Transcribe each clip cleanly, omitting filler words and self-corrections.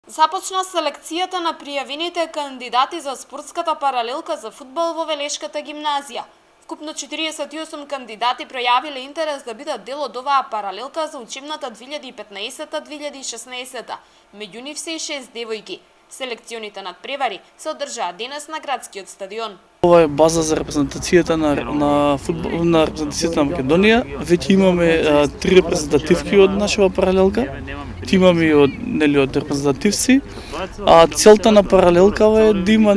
Започна селекцијата на пријавените кандидати за спортската паралелка за фудбал во Велешката гимназија. Вкупно 48 кандидати пројавиле интерес да бидат дел од оваа паралелка за учебната 2015-2016. Меѓу нив се и 6 девојки. Селекционите надпревари се одржаа денес на градскиот стадион. Ова е база за репрезентацијата на фудбал, на репрезентацијата на Македонија. Веќе имаме 3 репрезентативки од нашава паралелка. Имаме од од репрезентативци, а целта на паралелкава е да има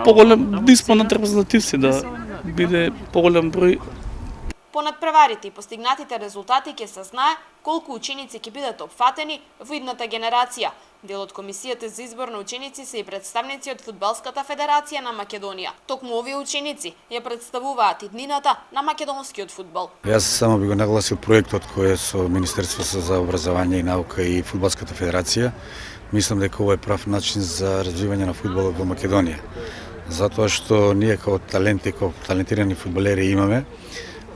поголем диспон на репрезентативци, да биде поголем број. По надпреварите и постигнатите резултати ќе се знае колку ученици ќе бидат опфатени во идната генерација. Дел од комисијата за избор на ученици се и представници од Фудбалската федерација на Македонија. Токму овие ученици ја представуваат иднината на македонскиот фудбал. Јас само би го нагласил проектот кој е со Министерството за образование и наука и Фудбалската федерација. Мислам дека ова е прав начин за развивање на фудбалот во Македонија. Затоа што ние како таленти, како талентирани фудбалери имаме,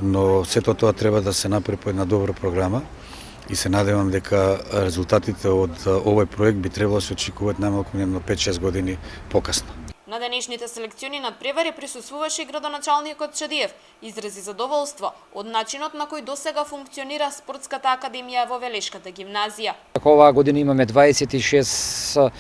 но сето тоа треба да се направи по една добра програма и се надевам дека резултатите од овој проект би требало да се очекуваат најмалку на 5-6 години покасно. На денешните селекциони надпревари присуствуваше и градоначалникот Чадиев. Изрази задоволство од начинот на кој досега функционира спортската академија во Велешката гимназија. Оваа година имаме 26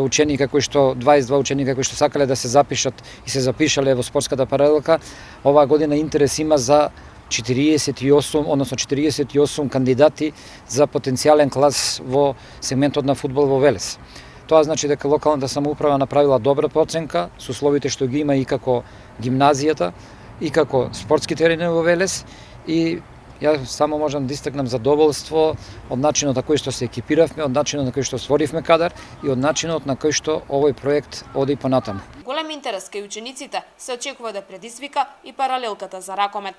ученика 22 ученика кои што сакале да се запишат и се запишале во спортската паралелка. Оваа година интерес има за 48 кандидати за потенцијален клас во сегментот на фудбал во Велес. Тоа значи дека локалната самоуправа направила добра проценка со условите што ги има и како гимназијата и како спортски терени во Велес, и јас само можам да истакнам задоволство од начинот на кој што се екипиравме, од начинот на кој што створивме кадар и од начинот на кој што овој проект оди понатаму. Голем интерес кај учениците се очекува да предизвика и паралелката за ракомет.